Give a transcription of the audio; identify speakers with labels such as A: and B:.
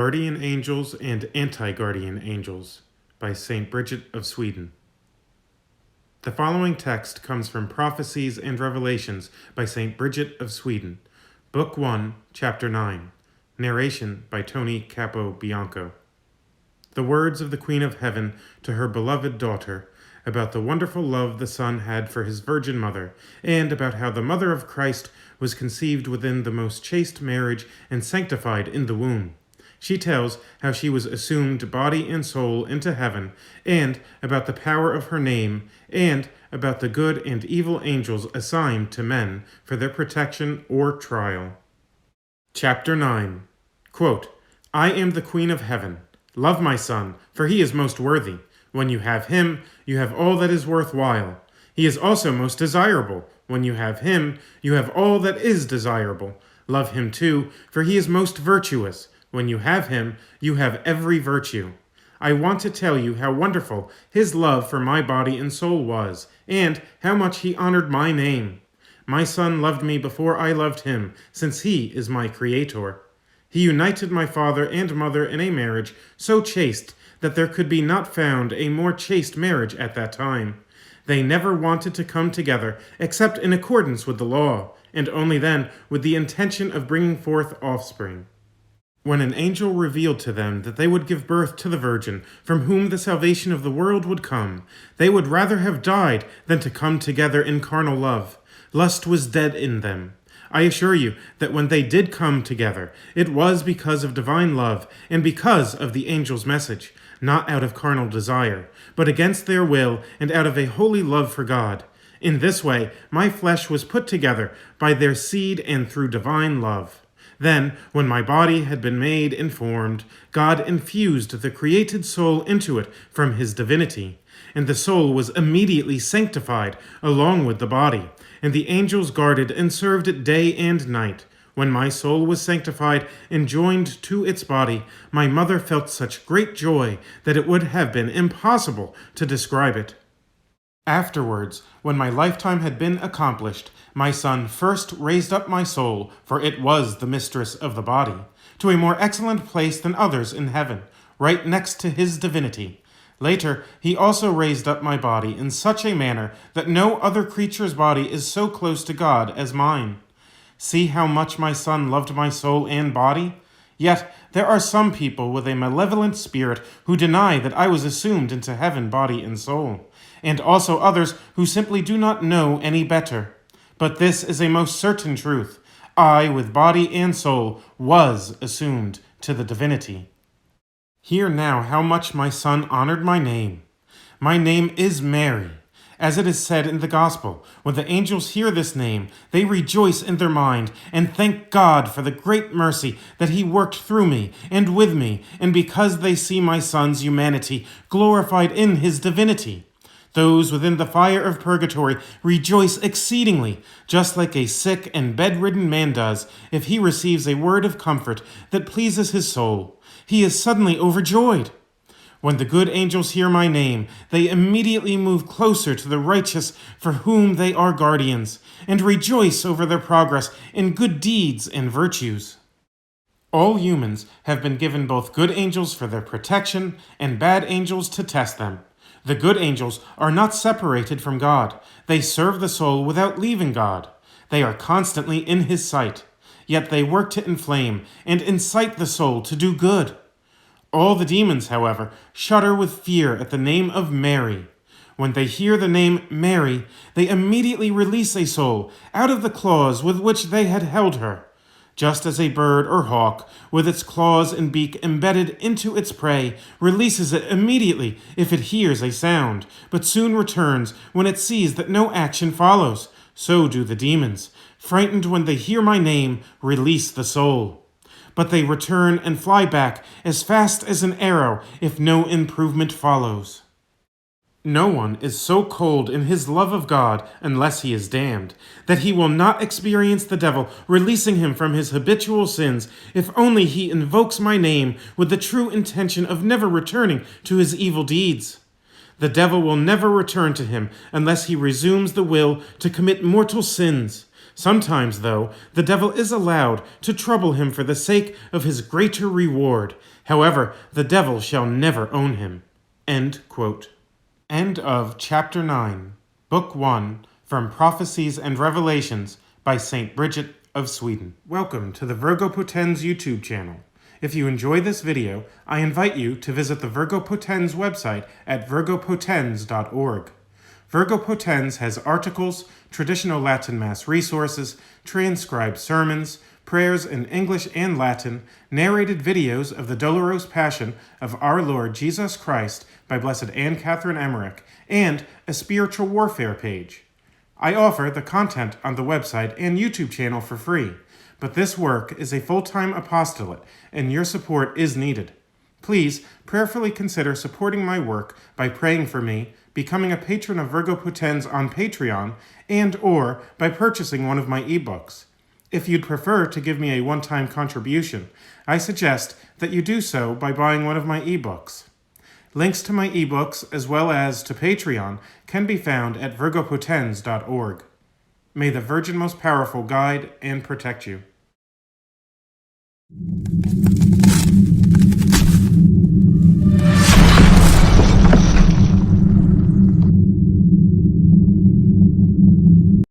A: Guardian Angels and Anti-Guardian Angels by St. Bridget of Sweden. The following text comes from Prophecies and Revelations by St. Bridget of Sweden, Book 1, Chapter 9, narration by Tony Capobianco. The words of the Queen of Heaven to her beloved daughter about the wonderful love the Son had for his Virgin Mother, and about how the Mother of Christ was conceived within the most chaste marriage and sanctified in the womb. She tells how she was assumed body and soul into heaven, and about the power of her name, and about the good and evil angels assigned to men for their protection or trial. Chapter 9. Quote, I am the Queen of Heaven. Love my Son, for he is most worthy. When you have him, you have all that is worthwhile. He is also most desirable. When you have him, you have all that is desirable. Love him too, for he is most virtuous. When you have him, you have every virtue. I want to tell you how wonderful his love for my body and soul was, and how much he honored my name. My Son loved me before I loved him, since he is my Creator. He united my father and mother in a marriage so chaste that there could be not found a more chaste marriage at that time. They never wanted to come together except in accordance with the law, and only then with the intention of bringing forth offspring. When an angel revealed to them that they would give birth to the Virgin, from whom the salvation of the world would come, they would rather have died than to come together in carnal love. Lust was dead in them. I assure you that when they did come together, it was because of divine love and because of the angel's message, not out of carnal desire, but against their will and out of a holy love for God. In this way, my flesh was put together by their seed and through divine love. Then, when my body had been made and formed, God infused the created soul into it from his divinity, and the soul was immediately sanctified along with the body, and the angels guarded and served it day and night. When my soul was sanctified and joined to its body, my mother felt such great joy that it would have been impossible to describe it. Afterwards, when my lifetime had been accomplished, my Son first raised up my soul, for it was the mistress of the body, to a more excellent place than others in heaven, right next to his divinity. Later, he also raised up my body in such a manner that no other creature's body is so close to God as mine. See how much my Son loved my soul and body? Yet there are some people with a malevolent spirit who deny that I was assumed into heaven body and soul, and also others who simply do not know any better. But this is a most certain truth. I, with body and soul, was assumed to the divinity. Hear now how much my Son honored my name. My name is Mary. As it is said in the Gospel, when the angels hear this name, they rejoice in their mind and thank God for the great mercy that he worked through me and with me, and because they see my Son's humanity glorified in his divinity. Those within the fire of purgatory rejoice exceedingly, just like a sick and bedridden man does if he receives a word of comfort that pleases his soul. He is suddenly overjoyed. When the good angels hear my name, they immediately move closer to the righteous for whom they are guardians, and rejoice over their progress in good deeds and virtues. All humans have been given both good angels for their protection and bad angels to test them. The good angels are not separated from God. They serve the soul without leaving God. They are constantly in his sight, yet they work to inflame and incite the soul to do good. All the demons, however, shudder with fear at the name of Mary. When they hear the name Mary, they immediately release a soul out of the claws with which they had held her. Just as a bird or hawk, with its claws and beak embedded into its prey, releases it immediately if it hears a sound, but soon returns when it sees that no action follows, so do the demons. Frightened when they hear my name, release the soul. But they return and fly back as fast as an arrow if no improvement follows. No one is so cold in his love of God unless he is damned, that he will not experience the devil releasing him from his habitual sins if only he invokes my name with the true intention of never returning to his evil deeds. The devil will never return to him unless he resumes the will to commit mortal sins, Sometimes, though, the devil is allowed to trouble him for the sake of his greater reward. However, the devil shall never own him. End quote. End of Chapter 9, Book 1, from Prophecies and Revelations by St. Bridget of Sweden. Welcome to the Virgo Potens YouTube channel. If you enjoy this video, I invite you to visit the Virgo Potens website at virgopotens.org. Virgo Potens has articles, traditional Latin Mass resources, transcribed sermons, prayers in English and Latin, narrated videos of the Dolorous Passion of our Lord Jesus Christ by Blessed Anne Catherine Emmerich, and a spiritual warfare page. I offer the content on the website and YouTube channel for free, but this work is a full-time apostolate, and your support is needed. Please prayerfully consider supporting my work by praying for me, becoming a patron of Virgo Potens on Patreon, and or by purchasing one of my ebooks. If you'd prefer to give me a one-time contribution, I suggest that you do so by buying one of my ebooks. Links to my ebooks, as well as to Patreon, can be found at virgopotens.org. May the Virgin Most Powerful guide and protect you.